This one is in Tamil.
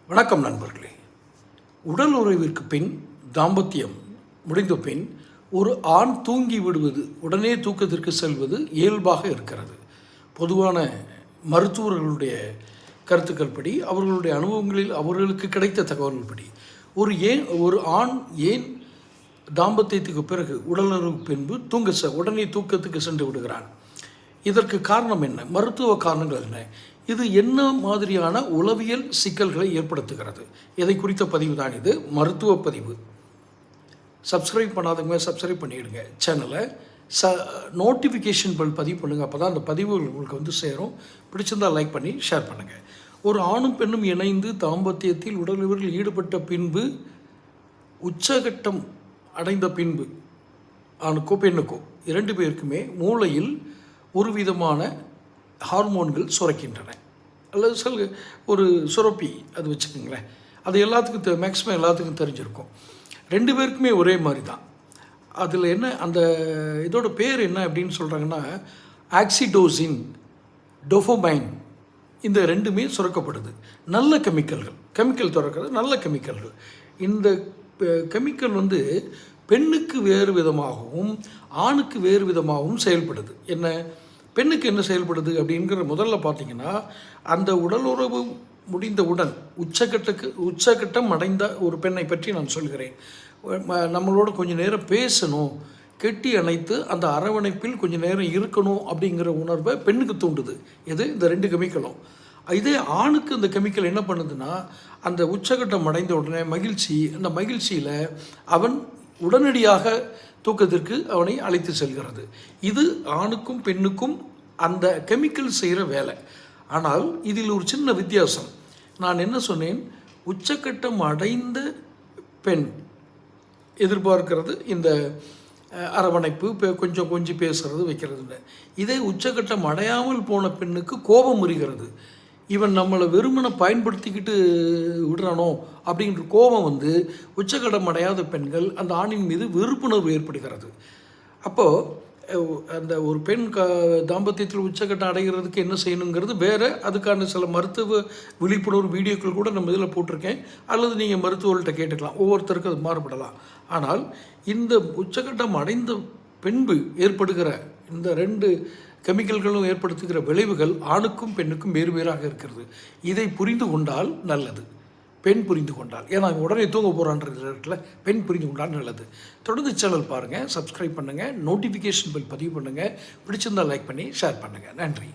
வணக்கம் நண்பர்களே. உடல் உறவிற்கு பின் தாம்பத்தியம் முடிந்த பின் ஒரு ஆண் தூங்கி விடுவது, உடனே தூக்கத்திற்கு செல்வது இயல்பாக இருக்கிறது. பொதுவான மருத்துவர்களுடைய கருத்துக்கள் படி, அவர்களுடைய அனுபவங்களில் அவர்களுக்கு கிடைத்த தகவல்கள் படி ஒரு ஆண் ஏன் தாம்பத்தியத்துக்கு பிறகு உடலுறவுக்கு பின்பு உடனே தூக்கத்துக்கு சென்று விடுகிறான்? இதற்கு காரணம் என்ன? மருத்துவ காரணங்கள் என்ன? இது என்ன மாதிரியான உளவியல் சிக்கல்களை ஏற்படுத்துகிறது? இதை குறித்த பதிவு தான் இது, மருத்துவ பதிவு. சப்ஸ்கிரைப் பண்ணாதவங்க சப்ஸ்கிரைப் பண்ணிவிடுங்க சேனலை. நோட்டிஃபிகேஷன் பெல் பதிவு பண்ணுங்கள். அப்போ தான் அந்த பதிவு உங்களுக்கு சேரும். பிடிச்சிருந்தால் லைக் பண்ணி ஷேர் பண்ணுங்கள். ஒரு ஆணும் பெண்ணும் இணைந்து தாம்பத்தியத்தில் உடலுறவில் ஈடுபட்ட பின்பு, உச்சகட்டம் அடைந்த பின்பு, ஆணுக்கோ பெண்ணுக்கோ 2 பேருக்குமே மூளையில் ஒரு விதமான ஹார்மோன்கள் சுரக்கின்றன. அல்லது ஒரு சுரப்பி அது வச்சுக்கோங்களேன். அது எல்லாத்துக்கும் மேக்ஸிமம் எல்லாத்துக்கும் தெரிஞ்சிருக்கும். 2 பேருக்குமே ஒரே மாதிரி தான். அதில் என்ன, அந்த இதோட பேர் என்ன அப்படின்னு சொல்கிறாங்கன்னா, ஆக்சிடோசின், டோபமைன், இந்த 2மே சுரக்கப்படுது. நல்ல கெமிக்கல் சுரக்கிறது, நல்ல கெமிக்கல்கள். இந்த கெமிக்கல் பெண்ணுக்கு வேறு விதமாகவும் ஆணுக்கு வேறு விதமாகவும் செயல்படுது. என்ன, பெண்ணுக்கு என்ன செயல்படுது அப்படிங்கிற முதல்ல பார்த்திங்கன்னா, அந்த உடலுறவு முடிந்தவுடன் உச்சகட்டம் அடைந்த ஒரு பெண்ணை பற்றி நான் சொல்கிறேன். நம்மளோட கொஞ்சம் நேரம் பேசணும், கெட்டி அணைத்து அந்த அரவணைப்பில் கொஞ்சம் நேரம் இருக்கணும் அப்படிங்கிற உணர்வை பெண்ணுக்கு தூண்டுது. இந்த 2 கெமிக்கலும். இதே ஆணுக்கு இந்த கெமிக்கல் என்ன பண்ணுதுன்னா, அந்த உச்சகட்டம் அடைந்த உடனே அந்த மகிழ்ச்சியில் அவன் உடனடியாக தூக்கத்திற்கு அவனை அழைத்து செல்கிறது. இது ஆணுக்கும் பெண்ணுக்கும் அந்த கெமிக்கல் செய்கிற வேலை. ஆனால் இதில் ஒரு சின்ன வித்தியாசம். நான் என்ன சொன்னேன், உச்சக்கட்டம் அடைந்த பெண் எதிர்பார்க்கிறது இந்த அரவணைப்பு, கொஞ்சம் பேசுறது, வைக்கிறதுன்னு. இதே உச்சக்கட்டம் அடையாமல் போன பெண்ணுக்கு கோபம் வருகிறது. இவன் நம்மளை வெறுமனை பயன்படுத்திக்கிட்டு விடுறானோ அப்படின்ற கோபம் உச்சகட்டம் அடையாத பெண்கள் அந்த ஆணின் மீது வெறுப்புணர்வு ஏற்படுகிறது. அப்போது அந்த ஒரு பெண் தாம்பத்தியத்தில் உச்சகட்டம் அடைகிறதுக்கு என்ன செய்யணுங்கிறது வேறு. அதுக்கான சில மருத்துவ விழிப்புணர்வு வீடியோக்கள் கூட நம்ம இதில் போட்டிருக்கேன். அல்லது நீங்கள் மருத்துவர்கள்ட்ட கேட்டுக்கலாம், ஒவ்வொருத்தருக்கும் அது மாறுபடலாம். ஆனால் இந்த உச்சகட்டம் அடைந்த பின்பு ஏற்படுகிற இந்த 2 கெமிக்கல்களும் ஏற்படுத்துகிற விளைவுகள் ஆணுக்கும் பெண்ணுக்கும் வேறாக இருக்கிறது. இதை புரிந்து கொண்டால் நல்லது. பெண் புரிந்து கொண்டால், ஏன்னா உடனே தூங்க போகிறான்றது இடத்துல பெண் புரிந்து கொண்டால் நல்லது. தொடர்ந்து சேனல் பாருங்கள், சப்ஸ்கிரைப் பண்ணுங்கள், நோட்டிஃபிகேஷன் பெல் பதிவு பண்ணுங்கள். பிடிச்சிருந்தால் லைக் பண்ணி ஷேர் பண்ணுங்கள். நன்றி.